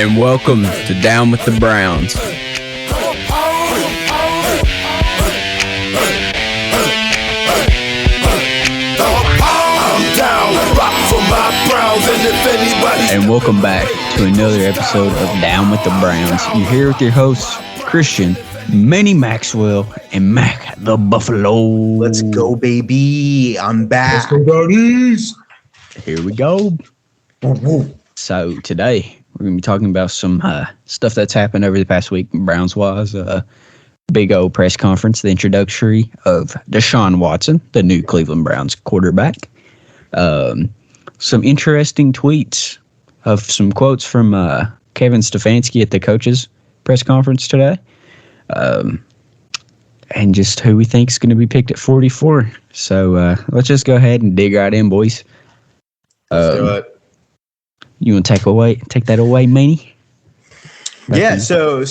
and welcome to Down with the Browns. And welcome back to another episode of Down with the Browns. You're here with your hosts, Christian, Manny Maxwell, and Mac the Buffalo. Let's go, baby. I'm back. Let's go, buddies. Here we go. So today, we're going to be talking about some stuff that's happened over the past week, Browns-wise. Big old press conference, the introductory of Deshaun Watson, the new Cleveland Browns quarterback. Some interesting tweets of some quotes from Kevin Stefanski at the coaches press conference today. And just who we think is going to be picked at 44. So let's just go ahead and dig right in, boys. Let's do it. You want to take that away, Manny? Yeah, so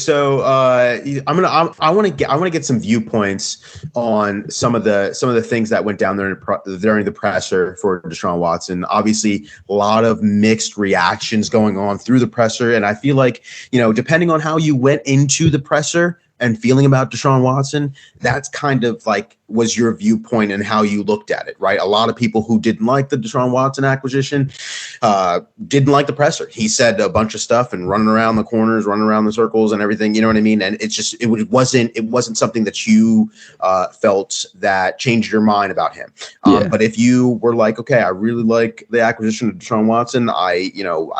I want to get some viewpoints on some of the things that went down there during the presser for Deshaun Watson. Obviously, a lot of mixed reactions going on through the presser, and I feel like, depending on how you went into the presser and feeling about Deshaun Watson, that's kind of like was your viewpoint and how you looked at it, right? A lot of people who didn't like the Deshaun Watson acquisition didn't like the presser. He said a bunch of stuff and running around the corners, running around the circles and everything, you know what I mean? And it wasn't something that you felt that changed your mind about him. But if you were like, okay, I really like the acquisition of Deshaun Watson, I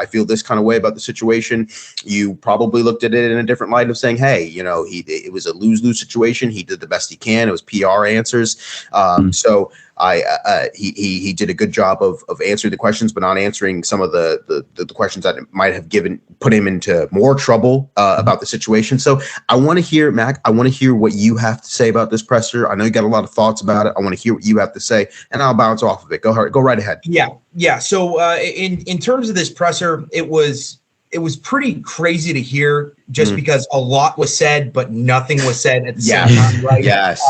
feel this kind of way about the situation, you probably looked at it in a different light of saying, hey, it was a lose-lose situation. He did the best he can. It was PR answers. So he did a good job of answering the questions, but not answering some of the questions that might have put him into more trouble about the situation. So I want to hear, Mac, what you have to say about this presser. I know you got a lot of thoughts about it. I want to hear what you have to say, and I'll bounce off of it. Go right ahead. Yeah. So in terms of this presser, it was pretty crazy to hear just because a lot was said, but nothing was said at the same time, right? Yes.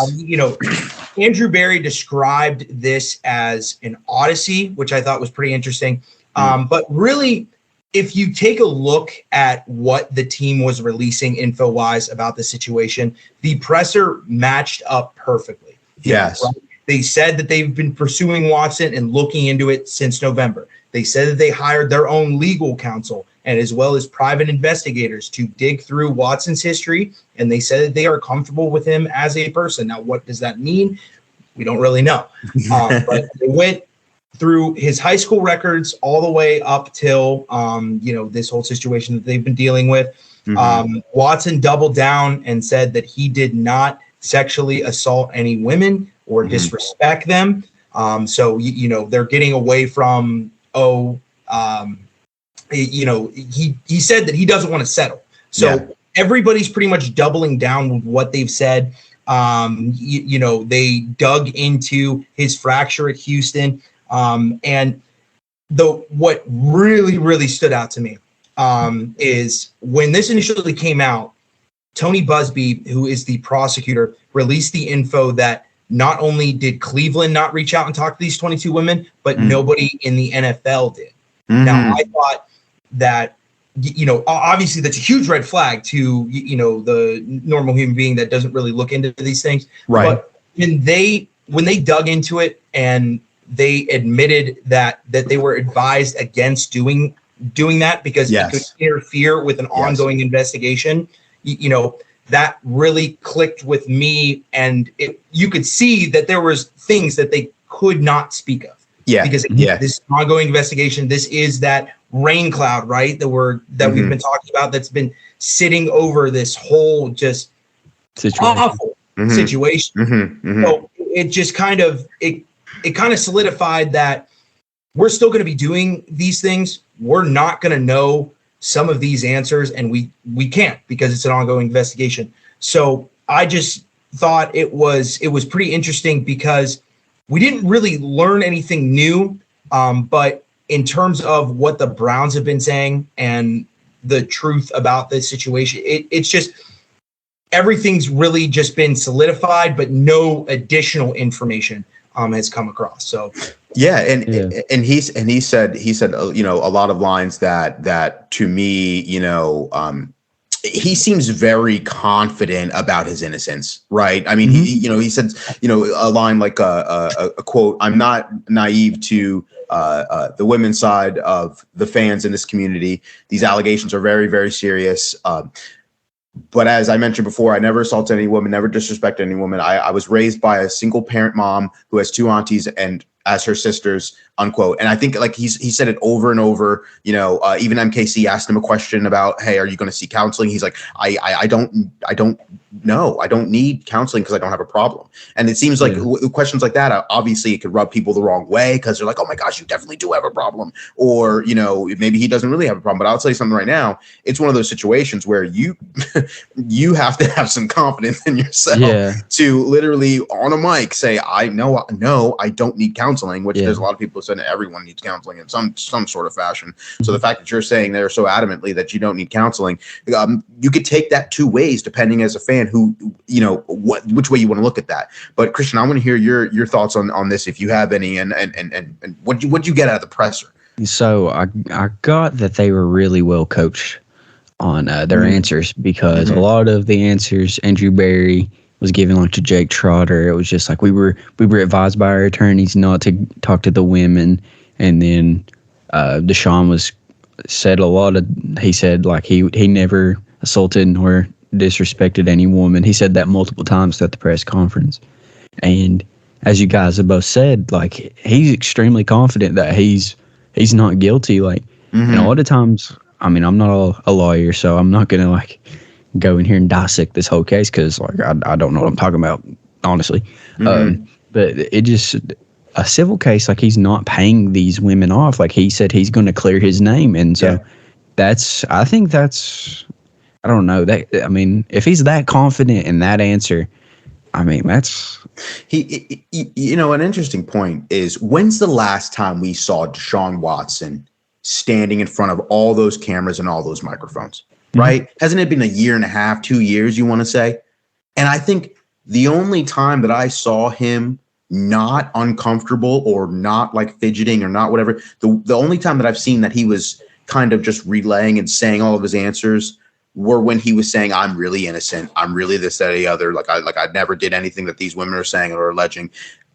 Andrew Berry described this as an odyssey, which I thought was pretty interesting. But really, if you take a look at what the team was releasing info-wise about the situation, the presser matched up perfectly. Yes. Right? They said that they've been pursuing Watson and looking into it since November. They said that they hired their own legal counsel and as well as private investigators to dig through Watson's history, and they said that they are comfortable with him as a person. Now, what does that mean? We don't really know. But they went through his high school records all the way up till, this whole situation that they've been dealing with. Watson doubled down and said that he did not sexually assault any women or disrespect them. So, they're getting away from, he said that he doesn't want to settle. So everybody's pretty much doubling down with what they've said. They dug into his fracture at Houston. And what really, really stood out to me is when this initially came out, Tony Busby, who is the prosecutor, released the info that not only did Cleveland not reach out and talk to these 22 women, but nobody in the NFL did. Now, I thought that, obviously that's a huge red flag to, the normal human being that doesn't really look into these things. Right. But when they dug into it and they admitted that they were advised against doing that because it could interfere with an ongoing investigation, that really clicked with me, and you could see that there was things that they could not speak of. Because this is an ongoing investigation. This is that rain cloud, right? That we've been talking about. That's been sitting over this whole just awful situation. So it just kind of solidified that we're still going to be doing these things. We're not going to know some of these answers, and we can't because it's an ongoing investigation. So I just thought it was pretty interesting because we didn't really learn anything new, but in terms of what the Browns have been saying and the truth about this situation, it's just everything's really just been solidified, but no additional information. has come across. So and he said you know, a lot of lines that to me, you know, he seems very confident about his innocence, right? I mean, he said, you know, a line like a quote, "I'm not naive to the women's side of the fans in this community. These allegations are very, very serious. But as I mentioned before, I never assaulted any woman, never disrespected any woman. I was raised by a single parent mom who has 2 aunties and as her sisters," unquote. And I think like he said it over and over, you know, even MKC asked him a question about, "Hey, are you going to seek counseling?" He's like, I don't know. I don't need counseling because I don't have a problem. And it seems like questions like that, obviously it could rub people the wrong way because they're like, "Oh my gosh, you definitely do have a problem." Or, you know, maybe he doesn't really have a problem. But I'll tell you something right now. It's one of those situations where you have to have some confidence in yourself to literally on a mic say, I don't need counseling, which there's a lot of people who say everyone needs counseling in some sort of fashion. So the fact that you're saying there so adamantly that you don't need counseling, you could take that 2 ways depending as a fan who, you know, which way you want to look at that. But Christian, I want to hear your thoughts on this if you have any, and what'd you get out of the presser? So I got that they were really well coached on their answers, because a lot of the answers Andrew Berry was giving like to Jake Trotter, it was just like we were advised by our attorneys not to talk to the women. And then Deshaun he said like he never assaulted or disrespected any woman. He said that multiple times at the press conference. And as you guys have both said, like he's extremely confident that he's not guilty. Like, and a lot of times, I mean, I'm not a lawyer, so I'm not gonna like go in here and dissect this whole case because like I don't know what I'm talking about, honestly. But it just, a civil case, like he's not paying these women off. Like he said he's going to clear his name, and so I think that's I don't know that. I mean, if he's that confident in that answer, I mean, that's you know, an interesting point is, when's the last time we saw Deshaun Watson standing in front of all those cameras and all those microphones, right? Hasn't it been a year and a half, 2 years, you want to say? And I think the only time that I saw him not uncomfortable or not like fidgeting or not whatever, the only time that I've seen that he was kind of just relaying and saying all of his answers were when he was saying, "I'm really innocent. I'm really this, that, or the other. Like I never did anything that these women are saying or alleging."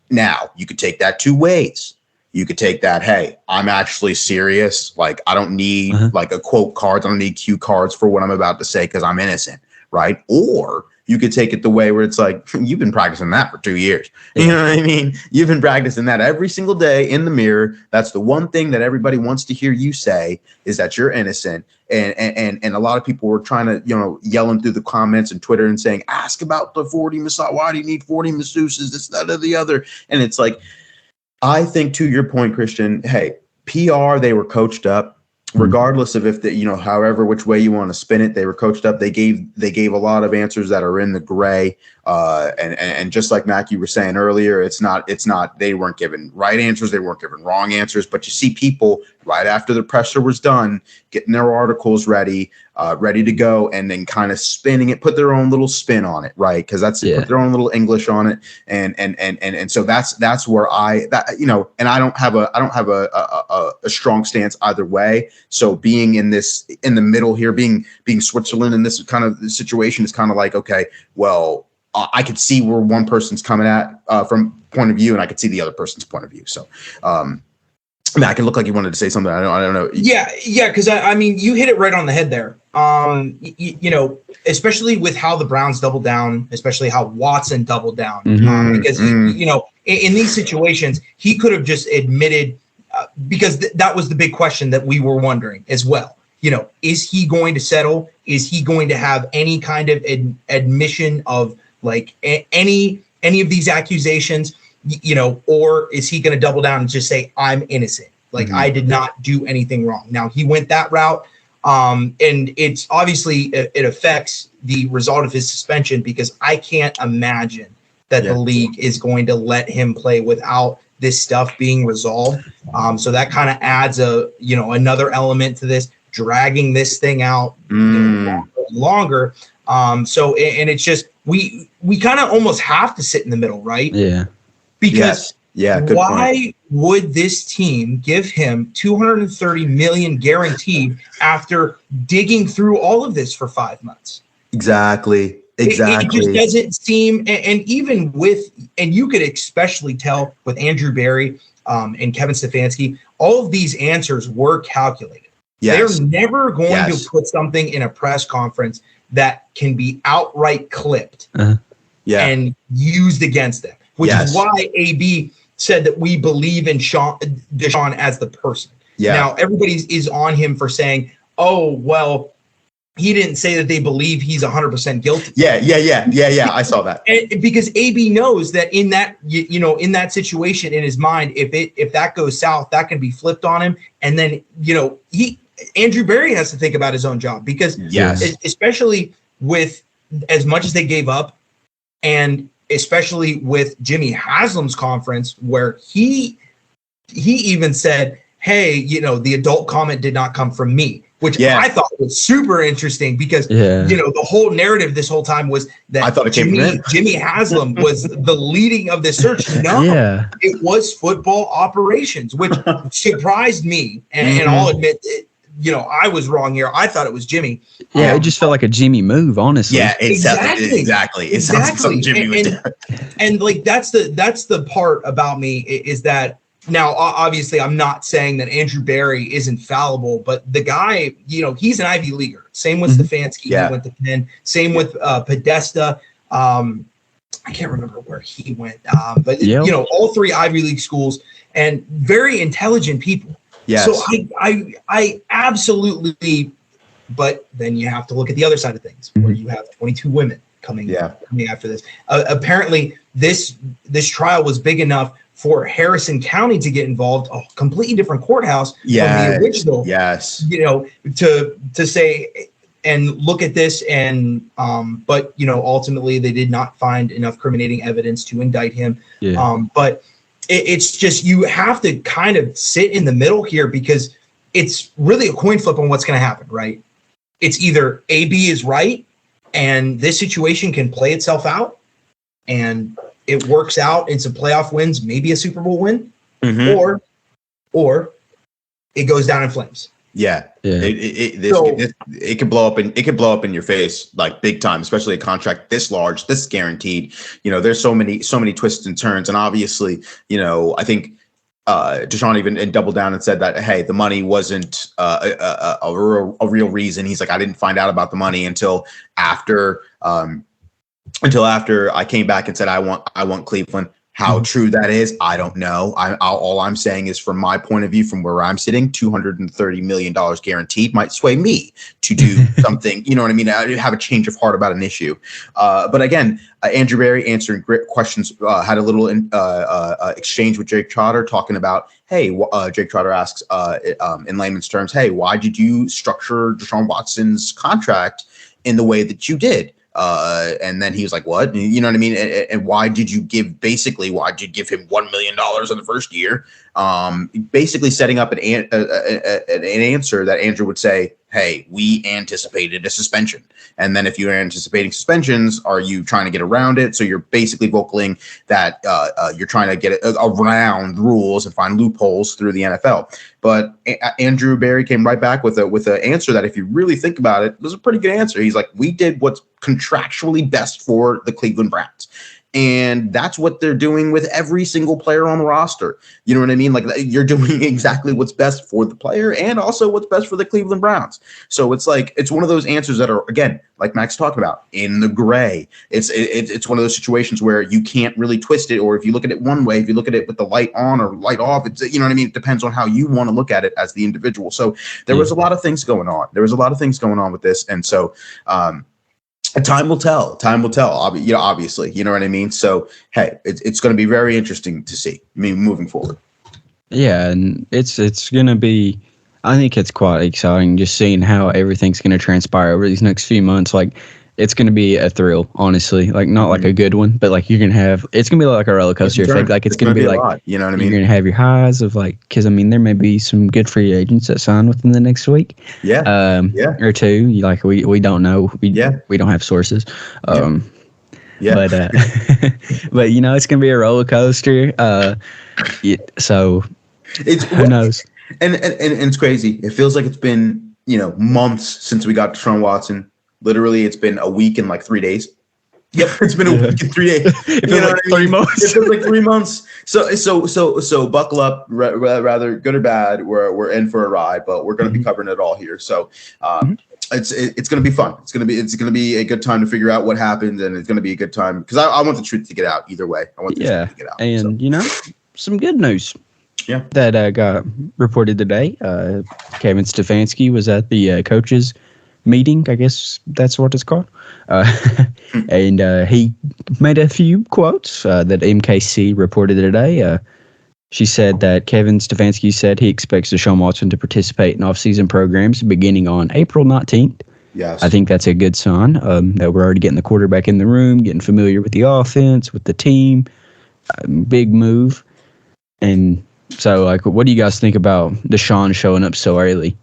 Now, you could take that 2 ways. You could take that, "Hey, I'm actually serious. Like I don't need like a quote cards. I don't need cue cards for what I'm about to say because I'm innocent," right? Or you could take it the way where it's like, "You've been practicing that for 2 years. You know what I mean? You've been practicing that every single day in the mirror. That's the one thing that everybody wants to hear you say, is that you're innocent." And a lot of people were trying to, you know, yelling through the comments and Twitter and saying, "Ask about the 40 massage. Why do you need 40 masseuses? This, that, or the other." And it's like, I think to your point, Christian, hey, PR, they were coached up. Regardless of if you know, however, which way you want to spin it, they were coached up. They gave a lot of answers that are in the gray. And just like Mac, you were saying earlier, it's not, they weren't given right answers. They weren't given wrong answers, but you see people right after the presser was done, getting their articles ready to go, and then kind of spinning it, put their own little spin on it. Right. Cause that's put their own little English on it. And so that's where you know, and I don't have a strong stance either way. So being in the middle here, being Switzerland in this kind of situation is kind of like, okay, well, I could see where one person's coming at from point of view, and I could see the other person's point of view. So, Matt, it looked like you wanted to say something. I don't know. Yeah, because I mean, you hit it right on the head there. You know, especially with how the Browns doubled down, especially how Watson doubled down, because you know, in these situations, he could have just admitted, because that was the big question that we were wondering as well. You know, is he going to settle? Is he going to have any kind of admission of like any of these accusations, you know, or is he going to double down and just say, "I'm innocent. Like I did not do anything wrong." Now he went that route. And it's obviously it affects the result of his suspension, because I can't imagine that the league is going to let him play without this stuff being resolved. So that kind of adds another element to this, dragging this thing out longer. So it's just, we kind of almost have to sit in the middle, right? Yeah. Because Yeah. Good Why point. would this team give him $230 million guaranteed after digging through all of this for 5 months? Exactly. It just doesn't seem, and even with, and you could especially tell with Andrew Berry and Kevin Stefanski, all of these answers were calculated. Yes. They're never going to put something in a press conference that can be outright clipped and used against them, which is why AB said that we believe in Deshaun as the person. Yeah. Now, everybody is on him for saying, oh, well, he didn't say that they believe he's 100% guilty. Yeah. I saw that. And because AB knows that in that, in that situation in his mind, if that goes south, that can be flipped on him. And then, Andrew Berry has to think about his own job because especially with as much as they gave up, and especially with Jimmy Haslam's conference where he even said, hey, the adult comment did not come from me, which I thought was super interesting because, the whole narrative this whole time was that I thought it came from him. Jimmy Haslam was the leading of the search. No, it was football operations, which surprised me. And I'll admit it, I was wrong here. I thought it was Jimmy. Yeah, it just felt like a Jimmy move, honestly. Yeah, exactly. It sounds like something Jimmy would do. And like that's the part about me is that now obviously I'm not saying that Andrew Berry is infallible, but the guy, he's an Ivy Leaguer. Same with Stefanski, he went to Penn. Same with Podesta. I can't remember where he went, but all three Ivy League schools and very intelligent people. Yes. So I absolutely, but then you have to look at the other side of things where you have 22 women coming after this. Apparently this trial was big enough for Harrison County to get involved, a completely different courthouse from the original. Yes. To say and look at this and but ultimately they did not find enough incriminating evidence to indict him. But it's just you have to kind of sit in the middle here because it's really a coin flip on what's going to happen, right? It's either AB is right and this situation can play itself out and it works out in some playoff wins, maybe a Super Bowl win, or it goes down in flames. It could blow up in your face like big time, especially a contract this large, this guaranteed. There's so many twists and turns, and obviously, I think Deshaun even doubled down and said that hey, the money wasn't a real reason. He's like, I didn't find out about the money until after I came back and said I want Cleveland. How true that is, I don't know. All I'm saying is from my point of view, from where I'm sitting, $230 million guaranteed might sway me to do something, you know what I mean? I have a change of heart about an issue. But again, Andrew Berry answering great questions, had a little exchange with Jake Trotter talking about, hey, Jake Trotter asks in layman's terms, hey, why did you structure Deshaun Watson's contract in the way that you did? And then he was like, what? You know what I mean? And why did you give him $1 million in the first year? Basically setting up an answer that Andrew would say, hey, we anticipated a suspension. And then if you're anticipating suspensions, are you trying to get around it? So you're basically vocaling that you're trying to get around rules and find loopholes through the NFL. But Andrew Berry came right back with an answer that if you really think about it, was a pretty good answer. He's like, we did what's contractually best for the Cleveland Browns. And that's what they're doing with every single player on the roster. You know what I mean? Like you're doing exactly what's best for the player and also what's best for the Cleveland Browns. So it's like, it's one of those answers that are, again, like Max talked about, in the gray. It's one of those situations where you can't really twist it. Or if you look at it one way, if you look at it with the light on or light off, it's, you know what I mean? It depends on how you want to look at it as the individual. So there was a lot of things going on. With this. And so, time will tell. Obviously, you know what I mean? So, hey, it's going to be very interesting to see moving forward. Yeah, and it's going to be, I think it's quite exciting just seeing how everything's going to transpire over these next few months. Like, it's going to be a thrill, honestly. Like, not like a good one, but like it's going to be like a roller coaster effect. Like, it's going to be like, a lot, you know what I mean? You're going to have your highs of like, because I mean, there may be some good free agents that sign within the next week. Or two. We don't know. We don't have sources. Yeah. But but it's gonna be a roller coaster. So who knows? And it's crazy. It feels like it's been months since we got Deshaun Watson. Literally, it's been a week and like 3 days. Yep, it's been a week and 3 days. It feels like 3 months. It feels like 3 months. So buckle up. Rather good or bad, we're in for a ride, but we're going to be covering it all here. So it's going to be fun. It's going to be a good time to figure out what happened, and it's going to be a good time because I want the truth to get out either way. I want the truth to get out. And some good news. Yeah, that got reported today. Kevin Stefanski was at the coaches meeting. I guess that's what it's called. And he made a few quotes that MKC reported today. She said that Kevin Stefanski said he expects Deshaun Watson to participate in off-season programs beginning on April 19th. Yes. I think that's a good sign that we're already getting the quarterback in the room, getting familiar with the offense, with the team. Big move. And so, what do you guys think about Deshaun showing up so early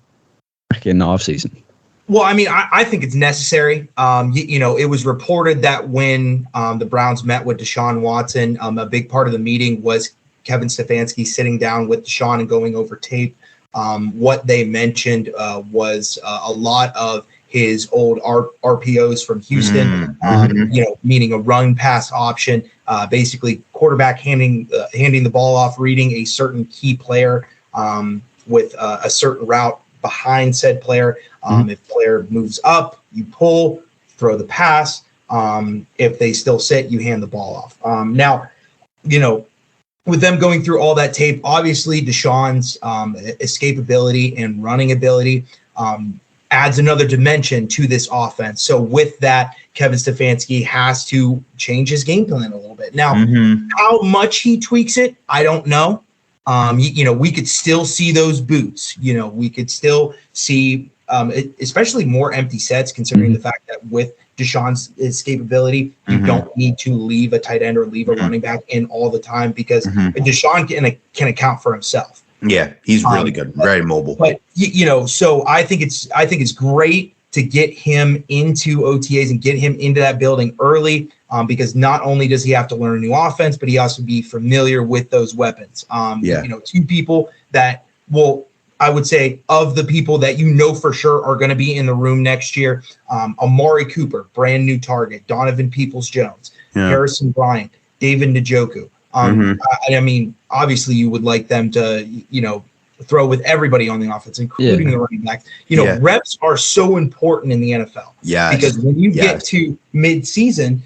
in the offseason? Well, I mean, I think it's necessary. It was reported that when the Browns met with Deshaun Watson, a big part of the meeting was Kevin Stefanski sitting down with Deshaun and going over tape. What they mentioned was a lot of his old RPOs from Houston, meaning a run pass option, basically quarterback handing the ball off, reading a certain key player with a certain route behind said player. If player moves up, you pull, throw the pass. If they still sit, you hand the ball off. Now, with them going through all that tape, obviously Deshaun's escapability and running ability adds another dimension to this offense. So with that, Kevin Stefanski has to change his game plan a little bit. Now, how much he tweaks it, I don't know. We could still see those boots. We could still see, especially more empty sets, considering the fact that with Deshaun's escapability, you don't need to leave a tight end or leave a running back in all the time because Deshaun can account for himself. Yeah, he's really good, very mobile. But so I think it's great to get him into OTAs and get him into that building early, because not only does he have to learn a new offense, but he has to be familiar with those weapons. Two people that I would say of the people that for sure are going to be in the room next year, Amari Cooper, brand new target, Donovan Peoples-Jones, Harrison Bryant, David Njoku. I mean, obviously you would like them to, throw with everybody on the offense, including the running backs. Reps are so important in the NFL. Yeah. Because when you get to mid-season,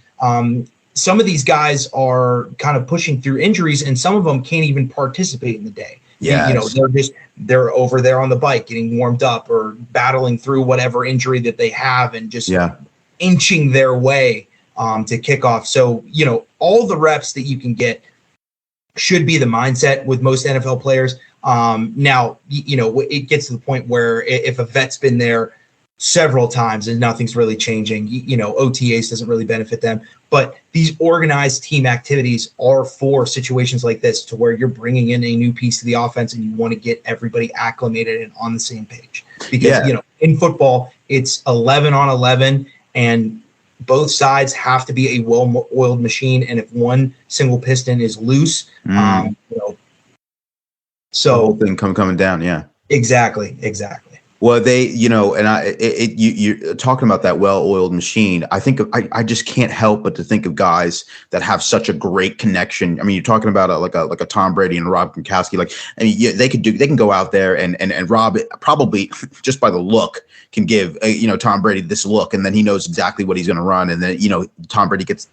some of these guys are kind of pushing through injuries, and some of them can't even participate in the day. Yeah. They're over there on the bike getting warmed up or battling through whatever injury that they have and just inching their way to kickoff. So, all the reps that you can get should be the mindset with most NFL players. Now, it gets to the point where if a vet's been there several times and nothing's really changing, OTAs doesn't really benefit them. But these organized team activities are for situations like this, to where you're bringing in a new piece to the offense and you want to get everybody acclimated and on the same page. Because, in football, it's 11 on 11, and both sides have to be a well-oiled machine. And if one single piston is loose, so the whole thing coming down. Yeah, exactly. Well, they, you're talking about that well-oiled machine. I think I just can't help but to think of guys that have such a great connection. I mean, you're talking about like a Tom Brady and Rob Gronkowski. They can go out there and Rob probably just by the look can give Tom Brady this look, and then he knows exactly what he's going to run, and then Tom Brady gets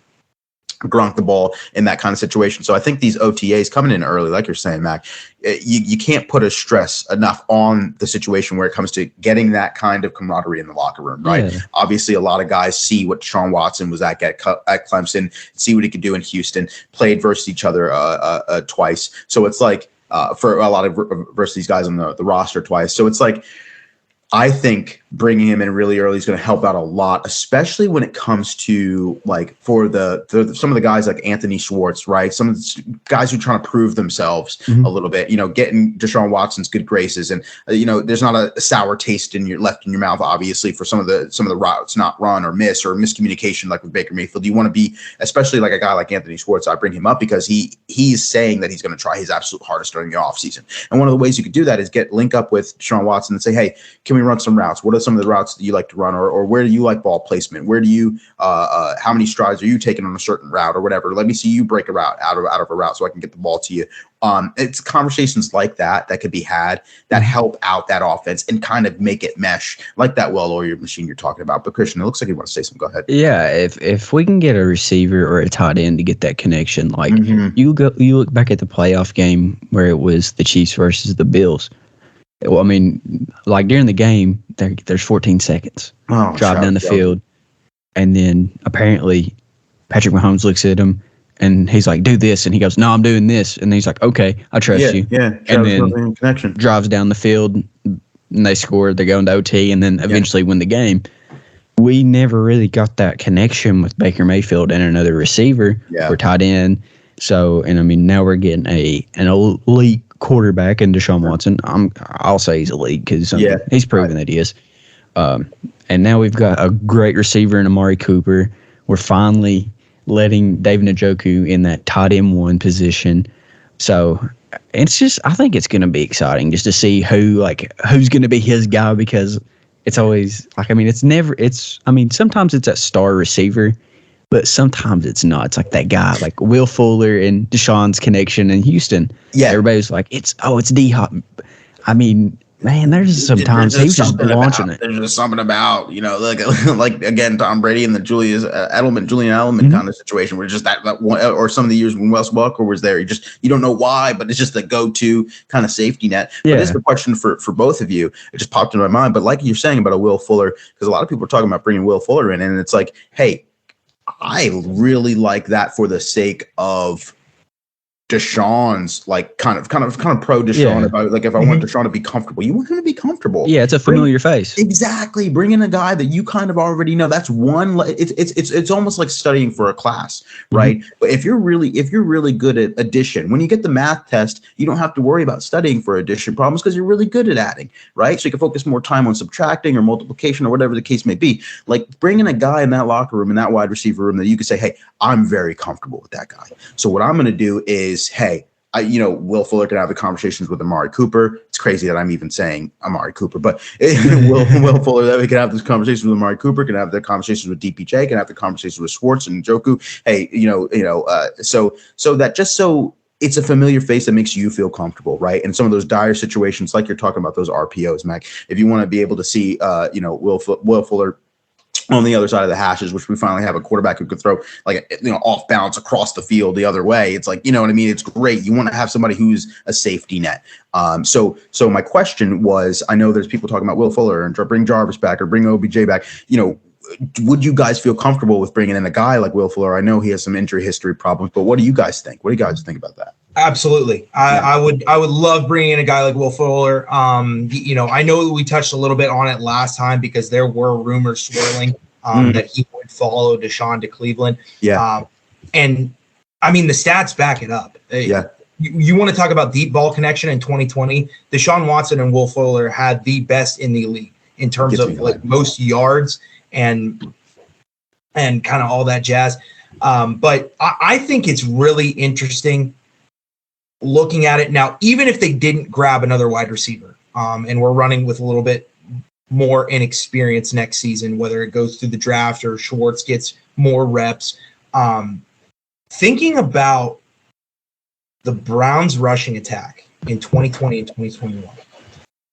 Gronk the ball in that kind of situation. So I think these OTAs coming in early, like you're saying, Mac, you can't put a stress enough on the situation where it comes to getting that kind of camaraderie in the locker room, right? Yeah. Obviously, a lot of guys see what Deshaun Watson was at Clemson, see what he could do in Houston, played versus each other twice. So it's like for a lot of versus these guys on the roster twice. So it's like, I think bringing him in really early is going to help out a lot, especially when it comes to like for some of the guys like Anthony Schwartz, right? Some of the guys who are trying to prove themselves a little bit, getting Deshaun Watson's good graces, and there's not a sour taste left in your mouth, obviously, for some of the routes not run or miss or miscommunication like with Baker Mayfield. You want to be, especially like a guy like Anthony Schwartz. I bring him up because he's saying that he's going to try his absolute hardest during the offseason, and one of the ways you could do that is link up with Deshaun Watson and say, hey, can we run some routes? What are some of the routes that you like to run, or where do you like ball placement? Where do you how many strides are you taking on a certain route or whatever? Let me see you break a route out of a route so I can get the ball to you. It's conversations like that could be had that help out that offense and kind of make it mesh like that well-oiled machine you're talking about. But Christian, it looks like you want to say something. Go ahead. Yeah, if we can get a receiver or a tight end to get that connection, like you look back at the playoff game where it was the Chiefs versus the Bills. Well, I mean, like during the game, there's 14 seconds. Drive down the field. And then apparently Patrick Mahomes looks at him and he's like, do this. And he goes, no, I'm doing this. And he's like, okay, I trust you. Yeah. And then connection. Drives down the field and they score. They go into OT and then eventually win the game. We never really got that connection with Baker Mayfield and another receiver or tight end. So, and I mean, now we're getting an elite quarterback in Deshaun Watson. I'll say he's elite because he's proven that he is. And now we've got a great receiver in Amari Cooper. We're finally letting David Njoku in that tight end one position. So it's just, I think it's going to be exciting just to see who's going to be his guy, because it's always like, I mean, sometimes it's that star receiver, but sometimes it's not. It's like that guy, like Will Fuller and Deshaun's connection in Houston. Yeah. Everybody's like, it's D-Hop. I mean, man, there's sometimes he was just launching it. There's just something about, like again, Tom Brady and the Julian Edelman kind of situation where just that one, or some of the years when Wes Welker was there, you don't know why, but it's just the go-to kind of safety net. Yeah. But it's the question for both of you. It just popped into my mind. But like you're saying about a Will Fuller, because a lot of people are talking about bringing Will Fuller in, and it's like, hey, I really like that for the sake of Deshaun's, like kind of pro Deshaun. About like if I want Deshaun to be comfortable, you want him to be comfortable. Yeah, it's a familiar face. Exactly. Bring in a guy that you kind of already know. That's one. It's almost like studying for a class, right? But if you're really good at addition, when you get the math test, you don't have to worry about studying for addition problems because you're really good at adding, right? So you can focus more time on subtracting or multiplication or whatever the case may be. Like bring in a guy in that locker room, in that wide receiver room, that you can say, hey, I'm very comfortable with that guy. So what I'm going to do is, hey, Will Fuller can have the conversations with Amari Cooper. It's crazy that I'm even saying Amari Cooper, but Will Fuller, that we can have this conversation with Amari Cooper, can have the conversations with DPJ, can have the conversations with Schwartz and Njoku. Hey, so that just so it's a familiar face that makes you feel comfortable, right? And some of those dire situations, like you're talking about those RPOs, Mac, if you want to be able to see, Will Fuller on the other side of the hashes, which we finally have a quarterback who could throw off balance across the field the other way. It's like, you know what I mean? It's great. You want to have somebody who's a safety net. So my question was, I know there's people talking about Will Fuller and bring Jarvis back or bring OBJ back. Would you guys feel comfortable with bringing in a guy like Will Fuller? I know he has some injury history problems, but what do you guys think? What do you guys think about that? Absolutely. I would love bringing in a guy like Will Fuller. I know that we touched a little bit on it last time because there were rumors swirling that he would follow Deshaun to Cleveland. Yeah. And I mean, the stats back it up. Yeah. You want to talk about deep ball connection in 2020? Deshaun Watson and Will Fuller had the best in the league in terms of like most yards and kind of all that jazz. But I think it's really interesting looking at it now, even if they didn't grab another wide receiver, and we're running with a little bit more inexperience next season, whether it goes through the draft or Schwartz gets more reps. Thinking about the Browns rushing attack in 2020 and 2021,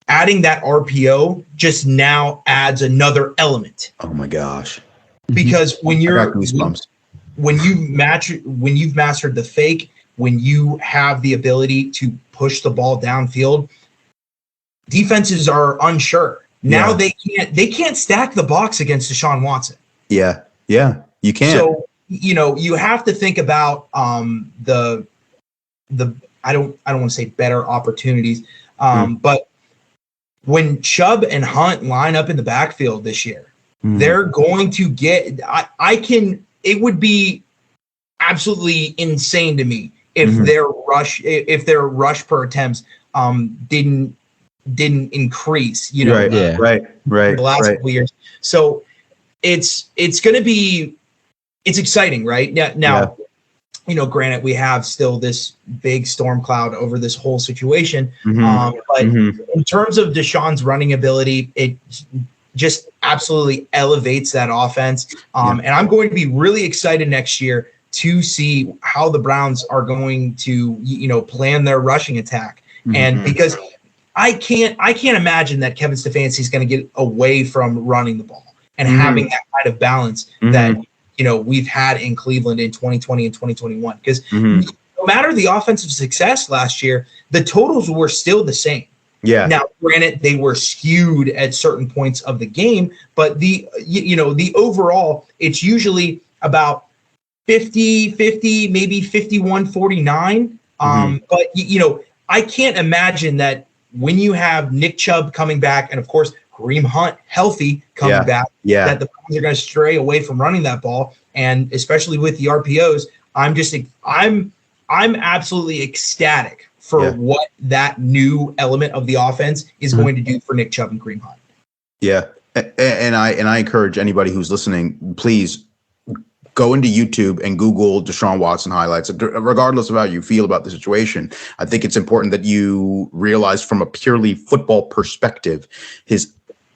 adding that RPO just now adds another element. Oh my gosh. Because when you've mastered the fake, when you have the ability to push the ball downfield, defenses are unsure. Now they can't stack the box against Deshaun Watson. Yeah, you can't. So you have to think about the I don't want to say better opportunities, but when Chubb and Hunt line up in the backfield this year, they're going to get. It would be absolutely insane to me if their rush per attempts didn't increase. Right. The last couple of years. So it's going to be exciting, right? Now, granted, we have still this big storm cloud over this whole situation. But in terms of Deshaun's running ability, it just absolutely elevates that offense. And I'm going to be really excited next year to see how the Browns are going to, plan their rushing attack. And because I can't imagine that Kevin Stefanski is going to get away from running the ball and having that kind of balance that we've had in Cleveland in 2020 and 2021. Because no matter the offensive success last year, the totals were still the same. Yeah. Now, granted, they were skewed at certain points of the game, but the overall, it's usually about 50-50, maybe 51-49. But I can't imagine that when you have Nick Chubb coming back and of course Kareem Hunt healthy coming back, that the Browns are going to stray away from running that ball, and especially with the RPOs, I'm absolutely ecstatic for what that new element of the offense is going to do for Nick Chubb and Kareem Hunt. Yeah, and I encourage anybody who's listening, please go into YouTube and Google Deshaun Watson highlights. Regardless of how you feel about the situation, I think it's important that you realize from a purely football perspective his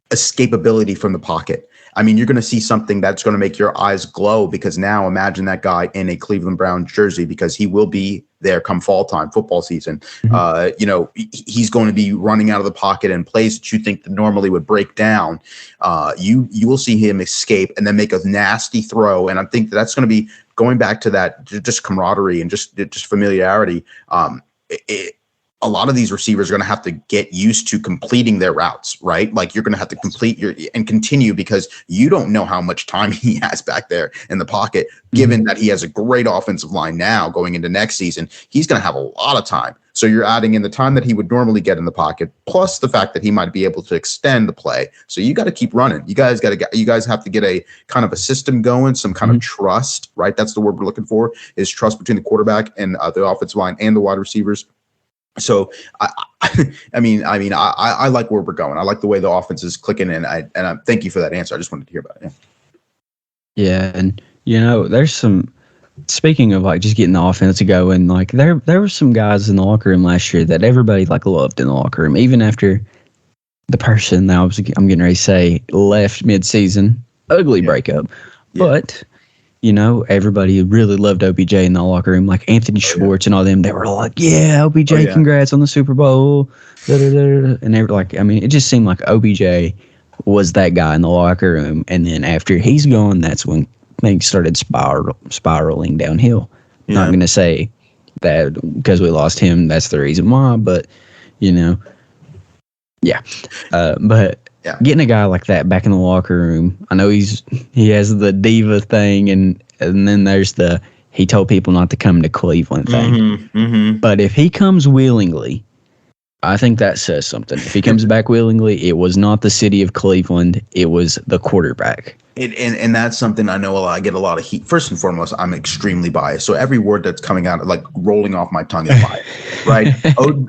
escapability from the pocket. I mean, you're going to see something that's going to make your eyes glow, because now imagine that guy in a Cleveland Browns jersey, because he will be there come fall time, football season. He's going to be running out of the pocket in plays that you think that normally would break down. You will see him escape and then make a nasty throw. And I think that's going to be going back to that just camaraderie and just familiarity. A lot of these receivers are going to have to get used to completing their routes, right? Like you're going to have to complete and continue, because you don't know how much time he has back there in the pocket, given that he has a great offensive line now going into next season. He's going to have a lot of time. So you're adding in the time that he would normally get in the pocket, plus the fact that he might be able to extend the play. So you got to keep running. You guys have to get a kind of a system going, some kind of trust, right? That's the word we're looking for, is trust between the quarterback and the offensive line and the wide receivers. So I mean, I like where we're going. I like the way the offense is clicking, and I thank you for that answer. I just wanted to hear about it. Yeah, and there's some. Speaking of like just getting the offense going, like there were some guys in the locker room last year that everybody like loved in the locker room, even after the person that I'm getting ready to say left mid-season. Ugly breakup, but. Everybody really loved OBJ in the locker room, like Anthony Schwartz and all them. They were all like, "Yeah, OBJ, congrats on the Super Bowl." And they were like, I mean, it just seemed like OBJ was that guy in the locker room. And then after he's gone, that's when things started spiraling downhill. Not going to say that because we lost him, that's the reason why, but getting a guy like that back in the locker room, I know he has the diva thing, and then there's the he told people not to come to Cleveland thing. But if he comes willingly, I think that says something. If he comes back willingly, it was not the city of Cleveland, it was the quarterback. And that's something I know I get a lot of heat. First and foremost, I'm extremely biased. So every word that's coming out, like rolling off my tongue, is biased, right?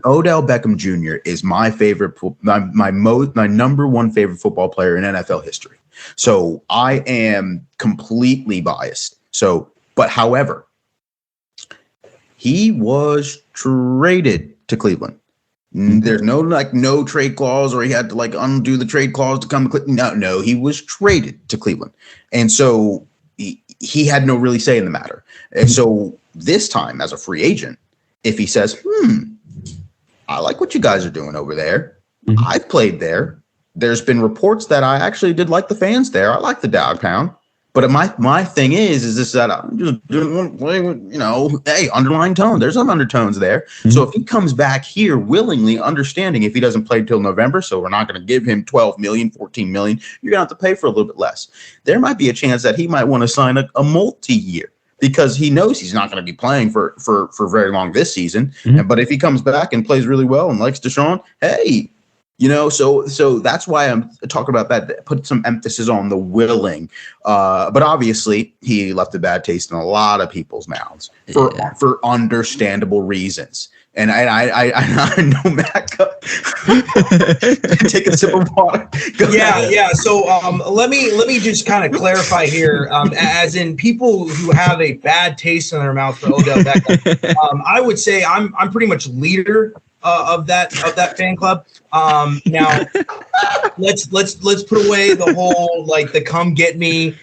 Odell Beckham Jr. is my favorite, my number one favorite football player in NFL history. So I am completely biased. So, but however, he was traded to Cleveland. There's no trade clause, or he had to undo the trade clause to come to Cleveland. No, he was traded to Cleveland. And so he had no really say in the matter. And so this time as a free agent, if he says, I like what you guys are doing over there. I've played there. There's been reports that I actually did like the fans there. I like the dog pound. But my thing is this, that I just didn't want to play with, hey, underlying tone. There's some undertones there. So if he comes back here willingly, understanding if he doesn't play till November, so we're not going to give him $12 million, $14 million, you're going to have to pay for a little bit less. There might be a chance that he might want to sign a multi-year, because he knows he's not going to be playing for very long this season. But if he comes back and plays really well and likes Deshaun, hey, So that's why I'm talking about that. Put some emphasis on the willing, but obviously he left a bad taste in a lot of people's mouths for understandable reasons. And I know Matt. Take a sip of water. Yeah. So let me just kind of clarify here. As in people who have a bad taste in their mouth for Odell Beckham, I would say I'm pretty much leader of that fan club. Now let's put away the whole the come get me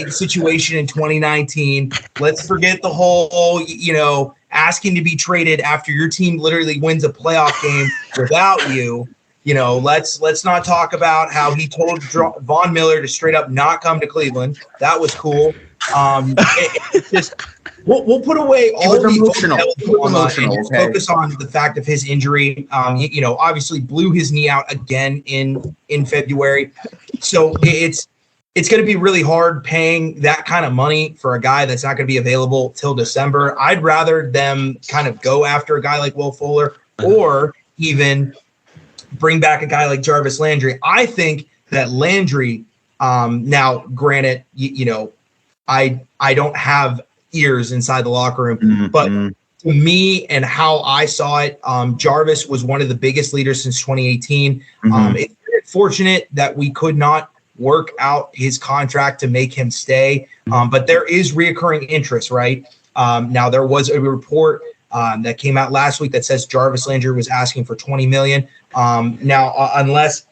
situation in 2019. Let's forget the whole asking to be traded after your team literally wins a playoff game without you. Let's not talk about how he told Von Miller to straight up not come to Cleveland. That was cool. It's just we'll put away all the emotional and focus on the fact of his injury. He, obviously blew his knee out again in February, so it's going to be really hard paying that kind of money for a guy that's not going to be available till December. I'd rather them kind of go after a guy like Will Fuller or even bring back a guy like Jarvis Landry. I think that Landry, now granted, I don't have ears inside the locker room, but to me and how I saw it, Jarvis was one of the biggest leaders since 2018. It's very fortunate that we could not work out his contract to make him stay, but there is reoccurring interest, right? Now there was a report that came out last week that says Jarvis Landry was asking for $20 million. Now, unless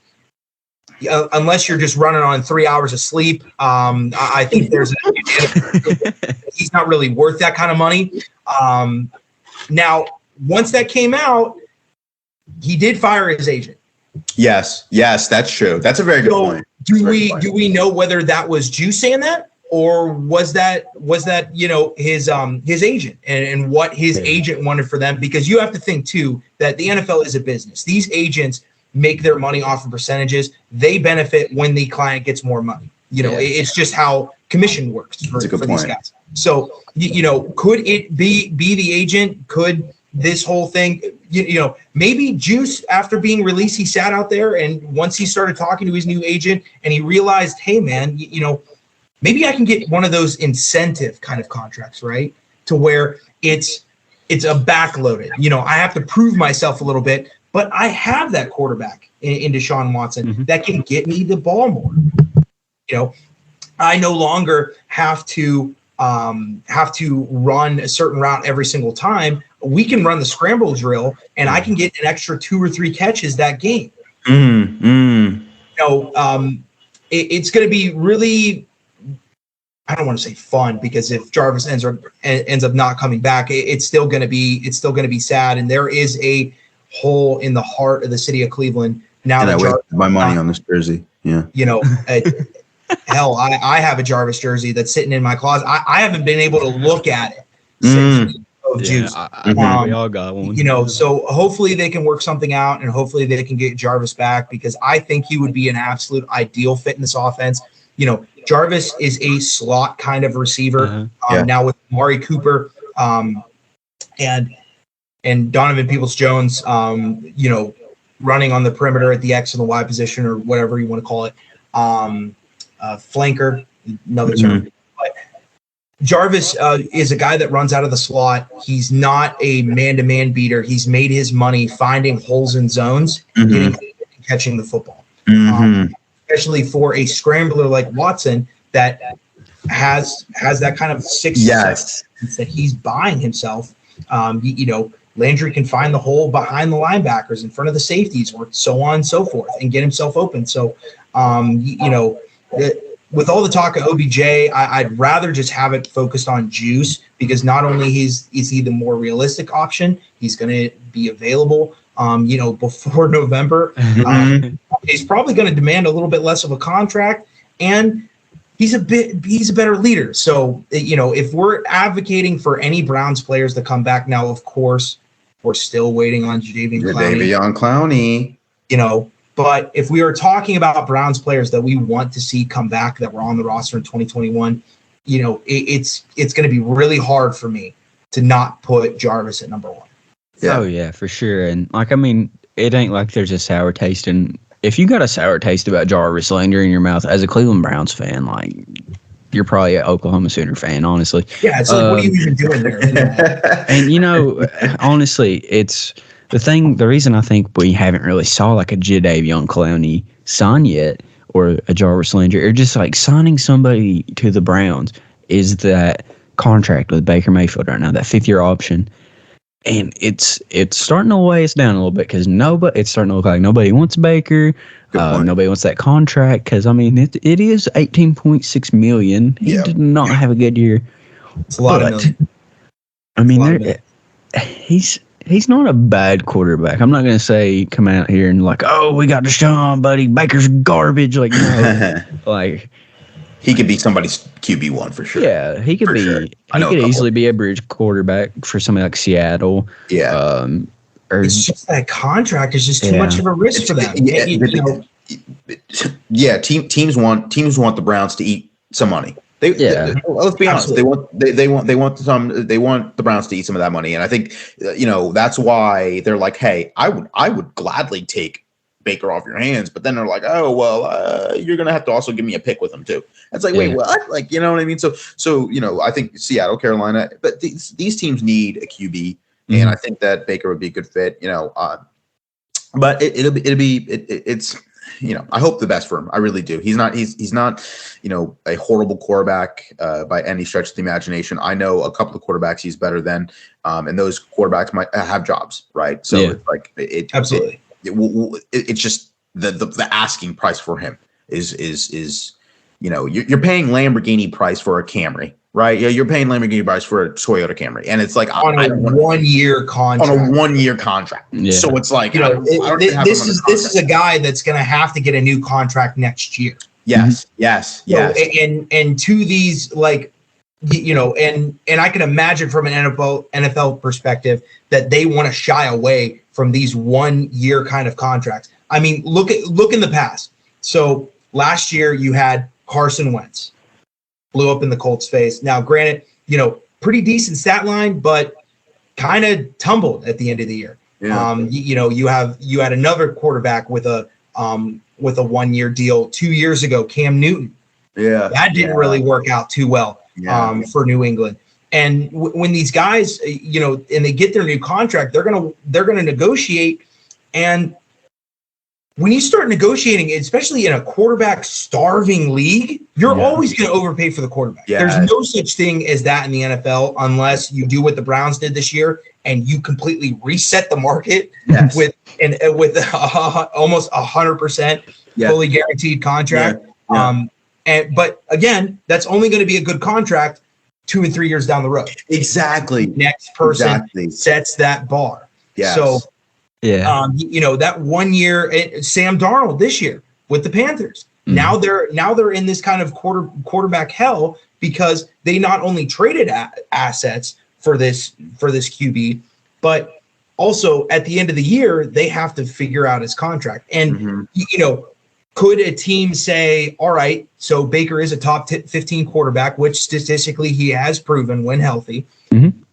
you're just running on 3 hours of sleep, I think he's not really worth that kind of money. Now, once that came out, he did fire his agent. Yes, that's true. That's a very good point. Do we know whether that was Juice saying that, or was that his agent and what his agent wanted for them? Because you have to think too that the NFL is a business. These agents make their money off of percentages. They benefit when the client gets more money. It's just how commission works for these guys. So could it be the agent? Could this whole thing, maybe Juice, after being released, he sat out there, and once he started talking to his new agent and he realized, hey man, maybe I can get one of those incentive kind of contracts, right? To where it's a backloaded, I have to prove myself a little bit, but I have that quarterback in Deshaun Watson that can get me the ball more. I no longer have to run a certain route every single time. We can run the scramble drill, and I can get an extra 2 or 3 catches that game. It's going to be really, I don't want to say fun, because if Jarvis ends up not coming back, it's still going to be sad. And there is a hole in the heart of the city of Cleveland now. And I wasted my money on this jersey. Yeah. Hell, I have a Jarvis jersey that's sitting in my closet. I haven't been able to look at it since of Juice. We all got one. So hopefully they can work something out, and hopefully they can get Jarvis back, because I think he would be an absolute ideal fit in this offense. Jarvis is a slot kind of receiver. Now with Amari Cooper and Donovan Peoples-Jones, running on the perimeter at the X and the Y position, or whatever you want to call it. Flanker, another term. But Jarvis is a guy that runs out of the slot. He's not a man-to-man beater. He's made his money finding holes in zones, catching the football. Especially for a scrambler like Watson that has that kind of sixth sense that he's buying himself. Landry can find the hole behind the linebackers, in front of the safeties, or so on and so forth, and get himself open. So, with all the talk of OBJ, I'd rather just have it focused on Juice, because not only is he the more realistic option, he's going to be available, before November. He's probably going to demand a little bit less of a contract, and he's a better leader. So, if we're advocating for any Browns players to come back now, of course, we're still waiting on Jadeveon Clowney. But if we are talking about Browns players that we want to see come back, that were on the roster in 2021, it's going to be really hard for me to not put Jarvis at number 1. Yeah. Oh yeah, for sure. And it ain't like there's a sour taste. And if you got a sour taste about Jarvis Landry in your mouth as a Cleveland Browns fan, like, you're probably an Oklahoma Sooner fan, honestly. Yeah, it's like, what are you even doing there? And, you know, honestly, it's the reason I think we haven't really saw like a Jadeveon Clowney sign yet, or a Jarvis Landry, or just like signing somebody to the Browns, is that contract with Baker Mayfield right now, that 5th-year option. And it's starting to weigh us down a little bit because it's starting to look like nobody wants Baker. Nobody wants that contract because, I mean, it is $18.6 million. He did not have a good year. It's a lot of million. I mean, he's not a bad quarterback. I'm not going to say come out here and like, oh, we got Deshaun, buddy. Baker's garbage. Like, no. Like, he could be somebody's QB1 for sure. Yeah, he could be. Sure. He could easily be a bridge quarterback for somebody like Seattle. Yeah. It's just that contract is just too much of a risk for them. Teams want the Browns to eat some money. Let's be honest. They want the Browns to eat some of that money, and I think that's why they're like, hey, I would gladly take Baker off your hands, but then they're like, oh well, you're gonna have to also give me a pick with him too. It's like, wait, what? Like, you know what I mean? So I think Seattle, Carolina, but these teams need a QB, and I think that Baker would be a good fit. But it's I hope the best for him. I really do. He's not a horrible quarterback by any stretch of the imagination. I know a couple of quarterbacks he's better than, and those quarterbacks might have jobs, right? So it's like absolutely. It's just the asking price for him is you're paying Lamborghini price for a Camry, right? Yeah, you're paying Lamborghini price for a Toyota Camry, and it's like on a 1-year contract. On a 1-year contract. Yeah. So it's like this is a guy that's going to have to get a new contract next year. Yes. And to these, like, and I can imagine from an NFL perspective that they want to shy away from these 1-year kind of contracts. I mean, look in the past. So last year you had Carson Wentz blew up in the Colts face. Now, granted, pretty decent stat line, but kind of tumbled at the end of the year. Yeah. You had another quarterback with a 1-year deal 2 years ago, Cam Newton. Yeah, that didn't really work out too well for New England. And when these guys, and they get their new contract, they're gonna negotiate. And when you start negotiating, especially in a quarterback starving league, you're always going to overpay for the quarterback. Yeah. There's no such thing as that in the NFL unless you do what the Browns did this year and you completely reset the market with almost 100% fully guaranteed contract. Yeah. But again, that's only going to be a good contract 2 and 3 years down the road. Exactly. Next person sets that bar. Yeah. So. Yeah, that 1 year, Sam Darnold this year with the Panthers. Mm-hmm. Now they're in this kind of quarterback hell because they not only traded assets for this QB, but also at the end of the year they have to figure out his contract. And could a team say, all right, so Baker is a top 15 quarterback, which statistically he has proven when healthy. Mm-hmm.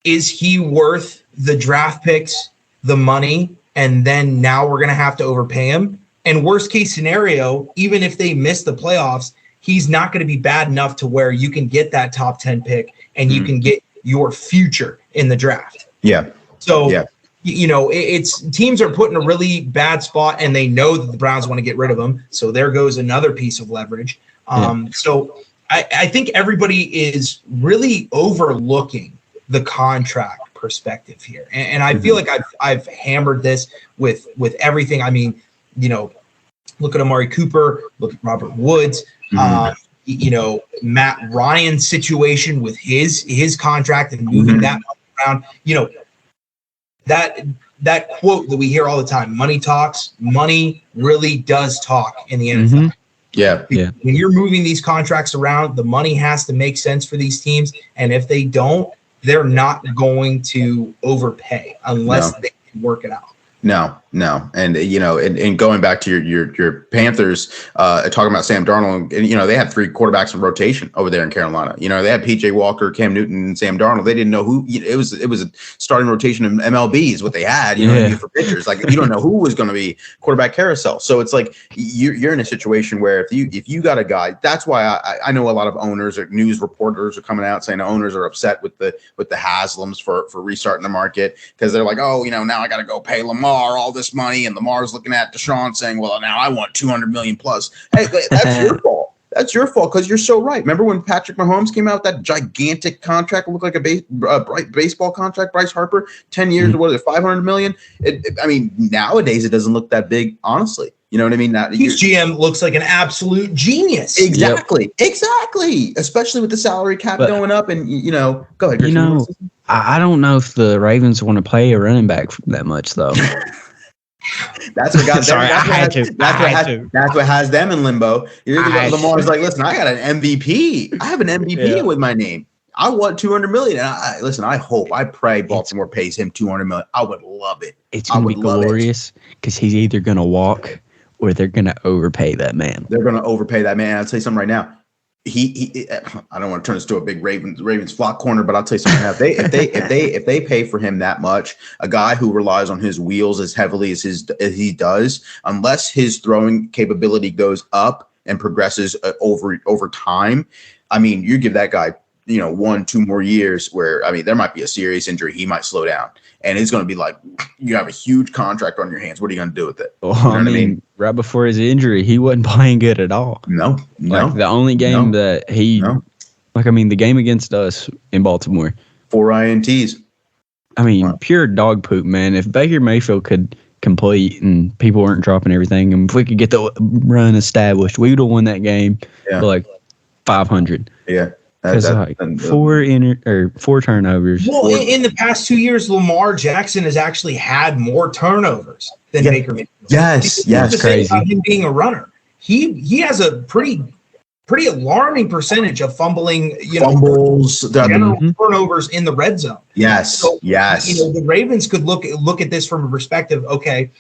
Is he worth the draft picks, the money, and then now we're going to have to overpay him? And worst case scenario, even if they miss the playoffs, he's not going to be bad enough to where you can get that top 10 pick and you can get your future in the draft. Yeah. So, it's teams are put in a really bad spot and they know that the Browns want to get rid of him. So there goes another piece of leverage. So I think everybody is really overlooking the contract perspective here. And I feel like I've hammered this with everything. I mean, look at Amari Cooper, look at Robert Woods, Matt Ryan's situation with his contract and moving that around, that quote that we hear all the time, money talks, money really does talk in the NFL. Yeah. When you're moving these contracts around, the money has to make sense for these teams. And if they don't, they're not going to overpay unless they can work it out. No. No. And, and going back to your Panthers, talking about Sam Darnold, and, they had 3 quarterbacks in rotation over there in Carolina. They had PJ Walker, Cam Newton, and Sam Darnold. They didn't know who it was a starting rotation in MLB is what they had, for pitchers. Like, you don't know who was going to be quarterback carousel. So it's like you're in a situation where if you got a guy, that's why I know a lot of owners or news reporters are coming out saying the owners are upset with the Haslams for restarting the market because they're like, oh, now I got to go pay Lamar all this money, and Lamar's looking at Deshaun saying, well, now I want 200 million plus. Hey, that's your fault. That's your fault because you're so right. Remember when Patrick Mahomes came out with that gigantic contract, looked like a baseball contract, Bryce Harper, 10 years, what is it, 500 million? Nowadays it doesn't look that big, honestly. You know what I mean? His GM looks like an absolute genius. Exactly. Especially with the salary cap going up, and go ahead. Christian, I don't know if the Ravens want to pay a running back that much though. That's what got them. That's what has them in limbo. Lamar's like, listen, I got an MVP. I have an MVP with my name. I want 200 million. And I pray Baltimore pays him 200 million. I would love it. It's going to be glorious because he's either going to walk or they're going to overpay that man. They're going to overpay that man. I'll tell you something right now. I don't want to turn this to a big Ravens flock corner, but I'll tell you something. If they pay for him that much, a guy who relies on his wheels as heavily as he does, unless his throwing capability goes up and progresses over time, you give that guy 1-2 more years where there might be a serious injury, he might slow down, and it's going to be like you have a huge contract on your hands. What are you going to do with it? Well, right before his injury, he wasn't playing good at all. No. The only game that he, the game against us in Baltimore, 4 INTs. Pure dog poop, man. If Baker Mayfield could complete and people weren't dropping everything, and if we could get the run established, we would have won that game for 500. Yeah. Because 4 turnovers. Well, in the past 2 years, Lamar Jackson has actually had more turnovers than Baker Mayfield. Yes, crazy. About him being a runner, he has a pretty alarming percentage of fumbles, turnovers in the red zone. Yes, the Ravens could look at this from a perspective. Okay,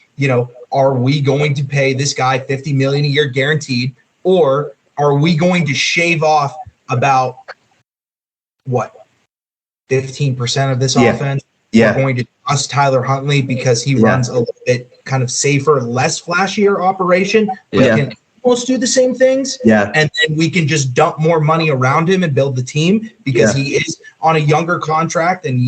are we going to pay this guy $50 million a year guaranteed, or are we going to shave off about 15% of this offense? We're going to trust Tyler Huntley because he runs a little bit kind of safer, less flashier operation, but can almost do the same things. And then we can just dump more money around him and build the team because he is on a younger contract, and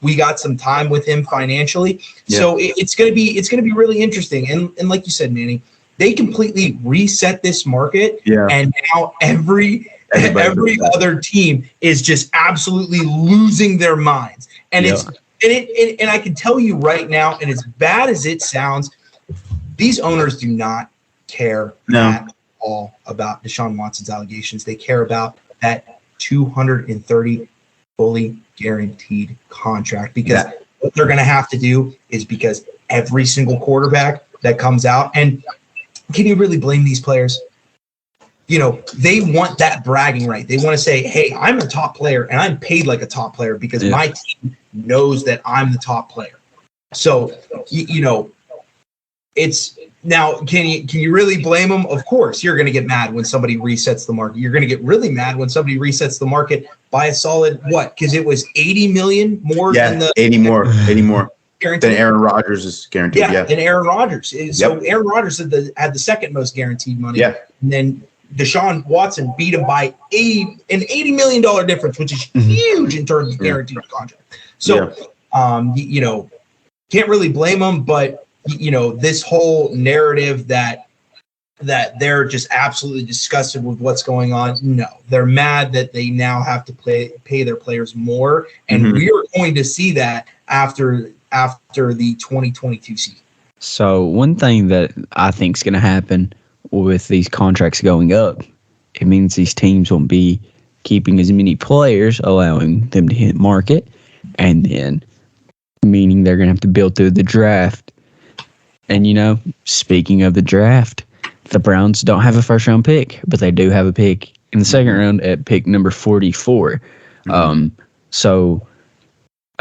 we got some time with him financially. So it's gonna be really interesting. And like you said, Manny, they completely reset this market, and now every other team is just absolutely losing their minds. And and I can tell you right now, and as bad as it sounds, these owners do not care at all about Deshaun Watson's allegations. They care about that 230 fully guaranteed contract, because what they're going to have to do is, because every single quarterback that comes out, and can you really blame these players? They want that bragging right. They want to say, hey, I'm a top player and I'm paid like a top player because my team knows that I'm the top player. So, it's now, can you really blame them? Of course, you're going to get mad when somebody resets the market. You're going to get really mad when somebody resets the market by a solid because it was 80 million more than the 80 more. Guaranteed. Then Aaron Rodgers is guaranteed. And Aaron Rodgers. So Aaron Rodgers had the second most guaranteed money. And then Deshaun Watson beat him by an $80 million difference, which is huge in terms of guaranteed contract. So, can't really blame them, but this whole narrative that they're just absolutely disgusted with what's going on. No, they're mad that they now have to pay their players more, and we are going to see that after the 2022 season. So one thing that I think is going to happen with these contracts going up, it means these teams won't be keeping as many players, allowing them to hit market, and then meaning they're going to have to build through the draft. And, speaking of the draft, the Browns don't have a first-round pick, but they do have a pick in the second round at pick number 44. So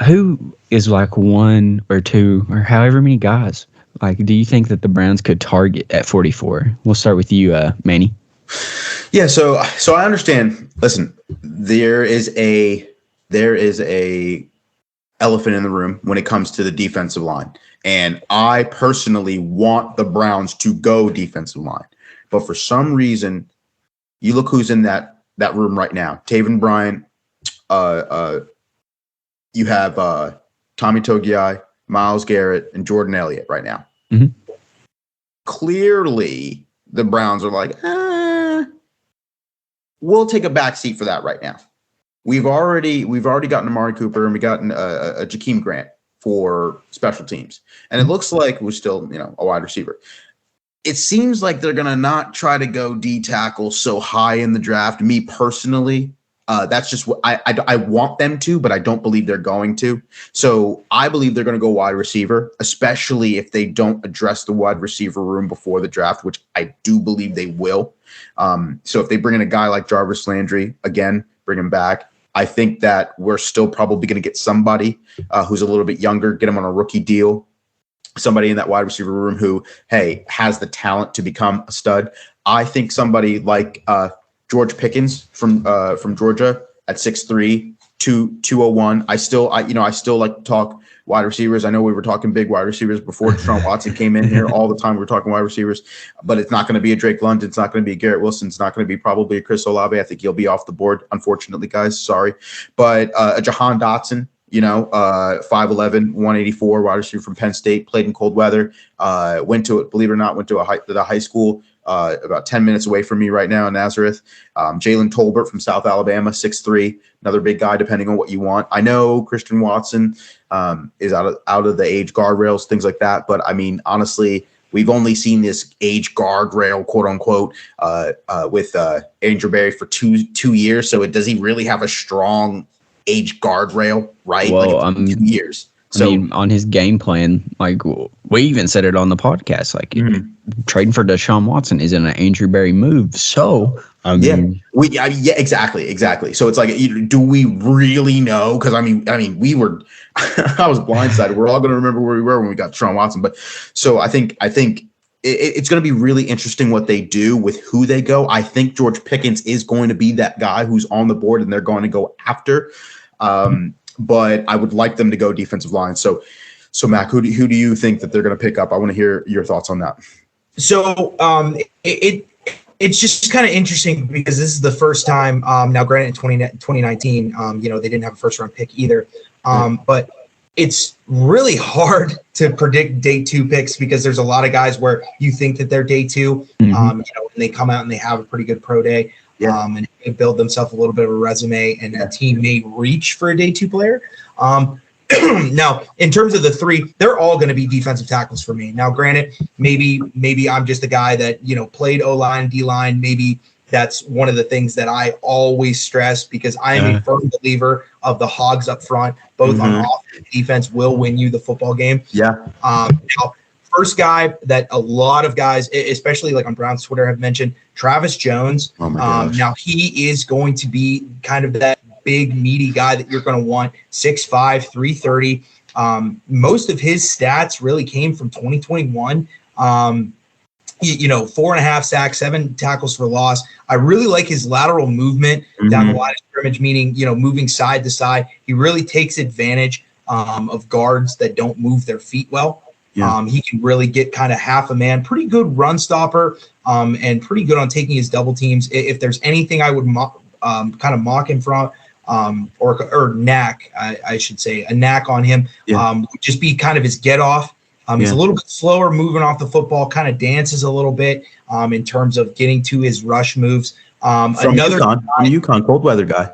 who is 1 or 2 or however many guys Like, do you think that the Browns could target at 44? We'll start with you, Manny. Yeah, so I understand. Listen, there is a elephant in the room when it comes to the defensive line. And I personally want the Browns to go defensive line. But for some reason, you look who's in that room right now. Taven Bryan, you have Tommy Togiai, Myles Garrett, and Jordan Elliott right now. Mm-hmm. Clearly, the Browns are like, we'll take a back seat for that right now. We've already gotten Amari Cooper and we gotten a Jakeem Grant for special teams, and it looks like we're still a wide receiver. It seems like they're gonna not try to go D tackle so high in the draft. Me personally, that's just what I want them to, but I don't believe they're going to. So I believe they're going to go wide receiver, especially if they don't address the wide receiver room before the draft, which I do believe they will. So if they bring in a guy like Jarvis Landry, again, bring him back. I think that we're still probably going to get somebody who's a little bit younger, get him on a rookie deal, somebody in that wide receiver room who, hey, has the talent to become a stud. I think somebody like George Pickens from Georgia at 6'3", 201. I still like to talk wide receivers. I know we were talking big wide receivers before Deshaun Watson came in here. All the time we were talking wide receivers, but it's not going to be a Drake London. It's not going to be a Garrett Wilson. It's not going to be probably a Chris Olave. I think he'll be off the board, unfortunately, guys. Sorry. But a Jahan Dotson, 5'11", 184, wide receiver from Penn State, played in cold weather, went to the high school about 10 minutes away from me right now in Nazareth. Jalen Tolbert from South Alabama, 6'3", another big guy, depending on what you want. I know Christian Watson is out of the age guardrails, things like that. But I mean, honestly, we've only seen this age guardrail, quote unquote, with Andrew Berry for two years. So does he really have a strong age guardrail, right? Well, 2 years. So, I mean, on his game plan, like we even said it on the podcast, like trading for Deshaun Watson isn't an Andrew Berry move. So, exactly. So it's like, do we really know? Because I mean, we were, I was blindsided. We're all going to remember where we were when we got Deshaun Watson. But so I think it's going to be really interesting what they do with who they go. I think George Pickens is going to be that guy who's on the board and they're going to go after. But I would like them to go defensive line. So Mac, who do you think that they're going to pick up? I want to hear your thoughts on that. So it's just kind of interesting because this is the first time. Now, granted, in 2019, they didn't have a first round pick either. But it's really hard to predict day two picks because there's a lot of guys where you think that they're day two, and they come out and they have a pretty good pro day. And they build themselves a little bit of a resume, and a team may reach for a day two player. Now, in terms of the three, they're all going to be defensive tackles for me. Now, granted, maybe I'm just a guy that played O-line, D-line. Maybe that's one of the things that I always stress because I am a firm believer of the hogs up front, both on offense and defense, will win you the football game. Now, first guy that a lot of guys, especially like on Brown's Twitter, have mentioned, Travis Jones. Oh my gosh. Now he is going to be kind of that big, meaty guy that you're going to want, 6'5", 330. Most of his stats really came from 2021. 4.5 sacks, 7 tackles for loss. I really like his lateral movement down the line of scrimmage, meaning, moving side to side. He really takes advantage of guards that don't move their feet well. He can really get kind of half a man, pretty good run stopper, and pretty good on taking his double teams. If there's anything I would kind of mock him from, or knack, I should say, a knack on him, would just be kind of his get off. He's a little bit slower moving off the football, kind of dances a little bit in terms of getting to his rush moves. From UConn, cold weather guy.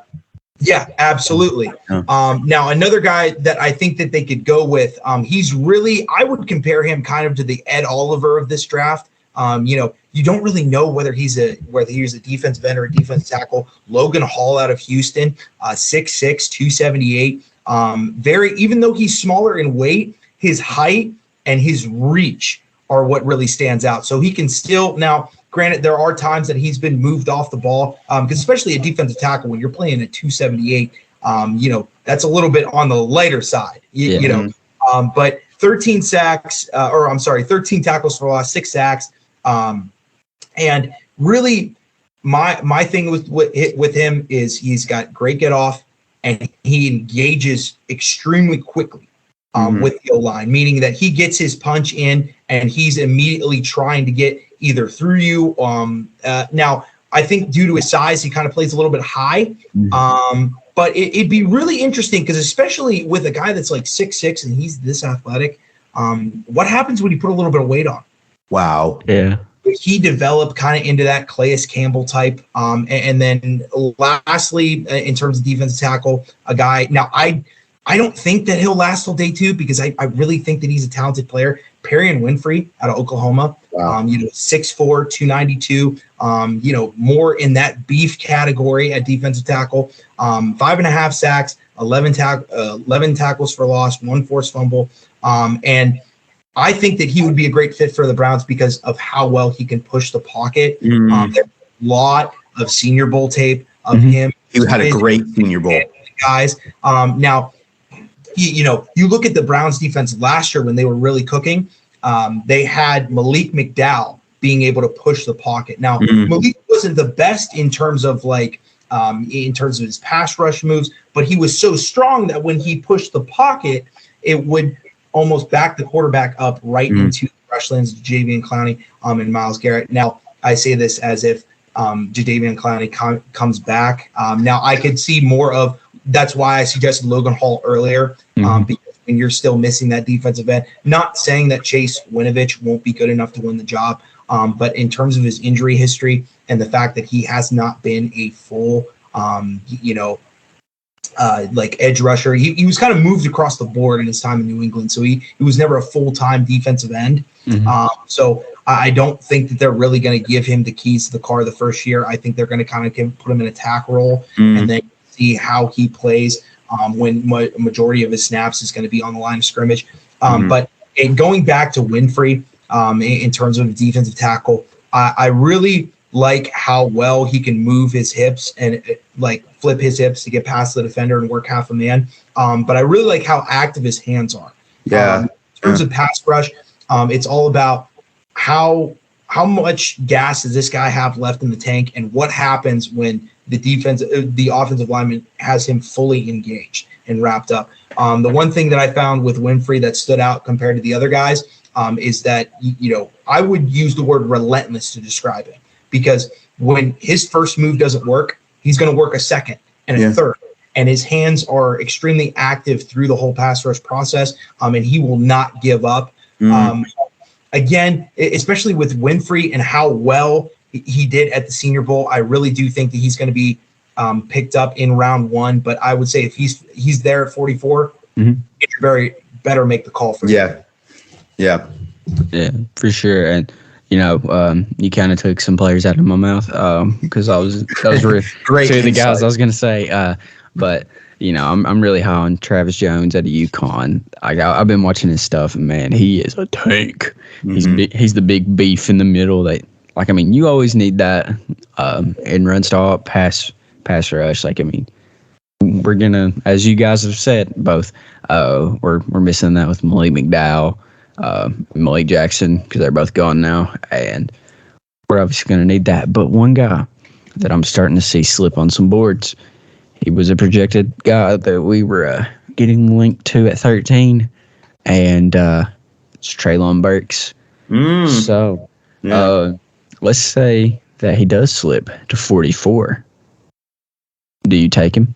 Yeah, absolutely. Now, another guy that I think that they could go with, he's really, I would compare him kind of to the Ed Oliver of this draft. You don't really know whether he's a defensive end or a defensive tackle. Logan Hall out of Houston, 6'6", 278. Even though he's smaller in weight, his height and his reach are what really stands out. So he can still, now, granted, there are times that he's been moved off the ball, because especially a defensive tackle, when you're playing at 278, that's a little bit on the lighter side, but 13 sacks, 13 tackles for loss, 6 sacks. And really, my thing with him is he's got great get off, and he engages extremely quickly with the O-line, meaning that he gets his punch in and he's immediately trying to get either through you. Now, I think due to his size, he kind of plays a little bit high. But it'd be really interesting because especially with a guy that's like 6'6" and he's this athletic, what happens when you put a little bit of weight on? Wow. Yeah. He developed kind of into that Calais Campbell type. And then lastly, in terms of defensive tackle, a guy. Now, I don't think that he'll last till day 2 because I really think that he's a talented player. Perion Winfrey out of Oklahoma, wow. 6'4", 292, more in that beef category at defensive tackle. 5.5 sacks, 11 tackles for loss, 1 forced fumble. And I think that he would be a great fit for the Browns because of how well he can push the pocket. There's a lot of Senior Bowl tape of him. He had a great Senior Bowl. Guys. Now, you look at the Browns defense last year when they were really cooking. They had Malik McDowell being able to push the pocket. Now, Malik wasn't the best in terms of his pass rush moves, but he was so strong that when he pushed the pocket, it would almost back the quarterback up right into rush lanes, Jadeveon Clowney and Myles Garrett. Now, I say this as if Jadeveon Clowney comes back. Now, I could see more of. That's why I suggested Logan Hall earlier, because when you're still missing that defensive end, not saying that Chase Winovich won't be good enough to win the job, but in terms of his injury history and the fact that he has not been a full, edge rusher, he was kind of moved across the board in his time in New England, so he was never a full-time defensive end. So I don't think that they're really going to give him the keys to the car the first year. I think they're going to kind of put him in a tack role and then see how he plays when majority of his snaps is going to be on the line of scrimmage. But going back to Winfrey in terms of defensive tackle, I really like how well he can move his hips and flip his hips to get past the defender and work half a man. But I really like how active his hands are. Yeah. In terms of pass rush, it's all about how much gas does this guy have left in the tank and what happens when the offensive lineman has him fully engaged and wrapped up. The one thing that I found with Winfrey that stood out compared to the other guys is that, I would use the word relentless to describe it, because when his first move doesn't work, he's going to work a second and a third. And his hands are extremely active through the whole pass rush process, and he will not give up. Again, especially with Winfrey and how well he did at the Senior Bowl, I really do think that he's going to be picked up in round 1. But I would say if he's there at 44, Andrew Berry better make the call for him. Yeah, for sure. And you kind of took some players out of my mouth because that was great two of the guys insight. I was going to say. But I'm really high on Travis Jones out of UConn. I've been watching his stuff, and man, he is a tank. He's the big beef in the middle that. You always need that in run stop, pass rush. We're gonna, as you guys have said, both we're missing that with Malik McDowell, Malik Jackson, because they're both gone now, and we're obviously gonna need that. But one guy that I'm starting to see slip on some boards, he was a projected guy that we were getting linked to at 13, and it's Treylon Burks. So. Yeah. Let's say that he does slip to 44. Do you take him?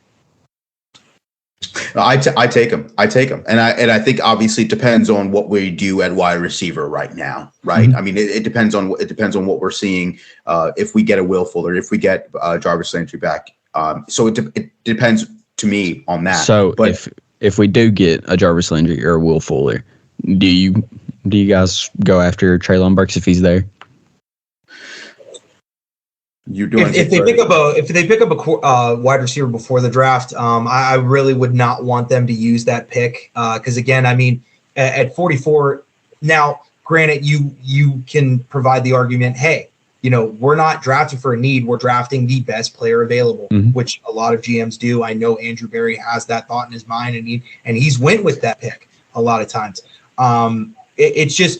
I take him. And I think obviously it depends on what we do at wide receiver right now, right? It depends on what we're seeing. If we get a Will Fuller, if we get Jarvis Landry back. So it depends to me on that. So if we do get a Jarvis Landry or a Will Fuller, do you guys go after Treylon Burks if he's there? If they pick up a wide receiver before the draft, I really would not want them to use that pick because again, at 44 now, granted, you can provide the argument, hey, we're not drafting for a need, we're drafting the best player available, which a lot of GMs do. I know Andrew Berry has that thought in his mind, and he's went with that pick a lot of times. It's just,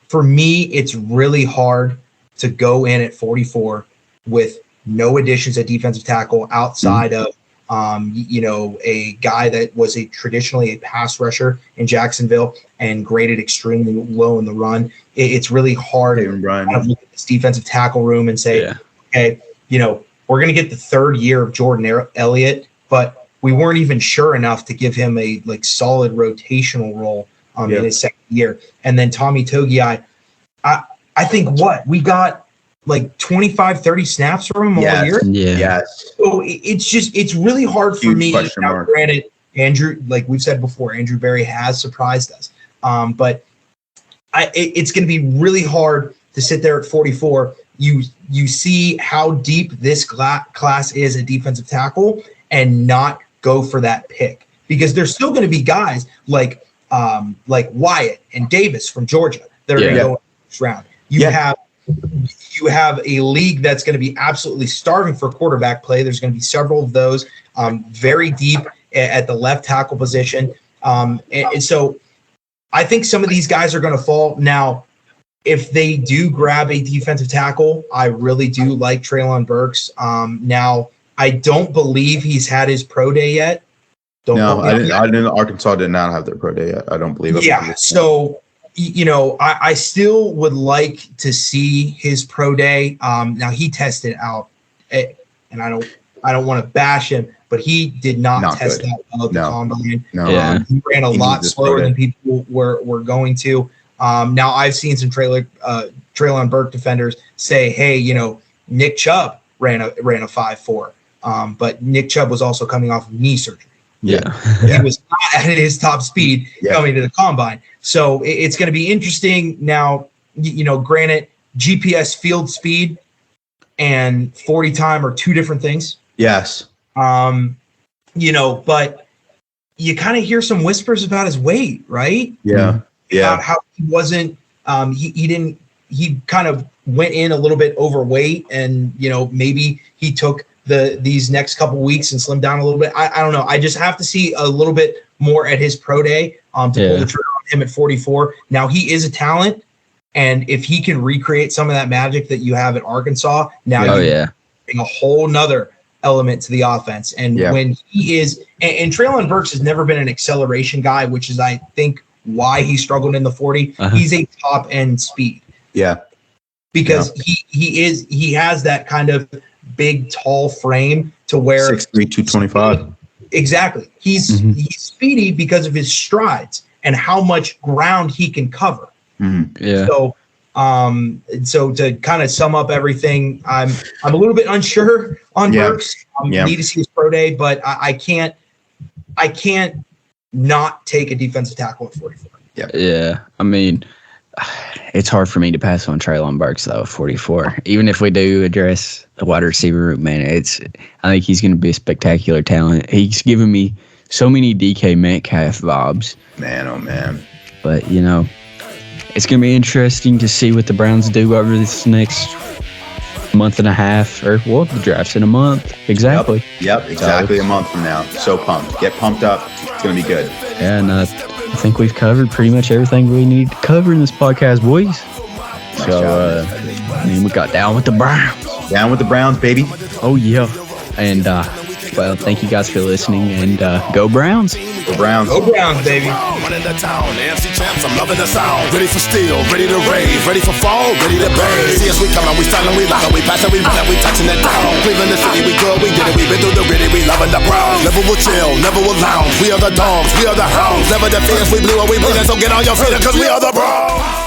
for me, it's really hard to go in at 44 with no additions at defensive tackle outside of, a guy that was traditionally a pass rusher in Jacksonville and graded extremely low in the run. It's really hard to look at this defensive tackle room and say, okay, we're going to get the third year of Jordan Elliott, but we weren't even sure enough to give him a solid rotational role in his second year. And then Tommy Togiai, I think we got 25, 30 snaps from him all year. Yeah. Yes. So it's really hard for me. Now, granted, Andrew, like we've said before, Andrew Berry has surprised us. But it's going to be really hard to sit there at 44. You see how deep this class is at defensive tackle and not go for that pick, because there's still going to be guys like Wyatt and Davis from Georgia that are going to go in the first round. You have a league that's going to be absolutely starving for quarterback play. There's going to be several of those very deep at the left tackle position. And so I think some of these guys are going to fall. Now, if they do grab a defensive tackle, I really do like Treylon Burks. Now, I don't believe he's had his pro day yet. I didn't. Arkansas did not have their pro day yet. I don't believe it. Yeah, so I still would like to see his pro day. Now he tested out, and I don't want to bash him, but he did not test that well at the combine. No, he ran a lot slower than people were going to. Now I've seen some Treylon Burke defenders say, "Hey, Nick Chubb ran a 5.4," but Nick Chubb was also coming off of knee surgery. Yeah. He was not at his top speed coming to the combine. So it's going to be interesting. Now, granted, GPS field speed and 40 time are two different things. Yes. But you kind of hear some whispers about his weight, right? Yeah. About how he wasn't, he kind of went in a little bit overweight, and, maybe he took these next couple weeks and slim down a little bit. I don't know. I just have to see a little bit more at his pro day to pull the trigger on him at 44. Now, he is a talent, and if he can recreate some of that magic that you have at Arkansas, now you're bring a whole nother element to the offense. And when he is, and Treylon Burks has never been an acceleration guy, which is, I think, why he struggled in the 40. He's a top end speed. Yeah. Because he has that kind of big, tall frame to where 6'3", 225. Exactly. He's speedy because of his strides and how much ground he can cover. Yeah. So to kind of sum up everything, I'm a little bit unsure on Burks. Need to see his pro day, but I can't not take a defensive tackle at 44. Yeah. I mean, it's hard for me to pass on Treylon Burks though at 44. Even if we do address the wide receiver room, man, I think he's going to be a spectacular talent. He's given me so many DK Metcalf vibes. Man, oh man. But it's going to be interesting to see what the Browns do over this next month and a half, the draft's in a month. Exactly. Yep, exactly a month from now. So pumped. Get pumped up. It's going to be good. Yeah, and I think we've covered pretty much everything we need to cover in this podcast, boys. We got down with the Browns. Down with the Browns, baby. Oh, yeah. And, thank you guys for listening, and go Browns. Go Browns. Go Browns, baby. Running the town, AFC champs, I'm loving the sound. Ready for steel, ready to rave, ready for fall, ready to bang. See us, we coming, we styling, we locking, we passing, we running, we touching it down. Cleveland the city, we good, we did it, we been through the gritty, we loving the Browns. Never will chill, never will lounge. We are the dogs, we are the hounds. Never the fans, we blew and we bleeding, so get on your feet, cause we are the Browns.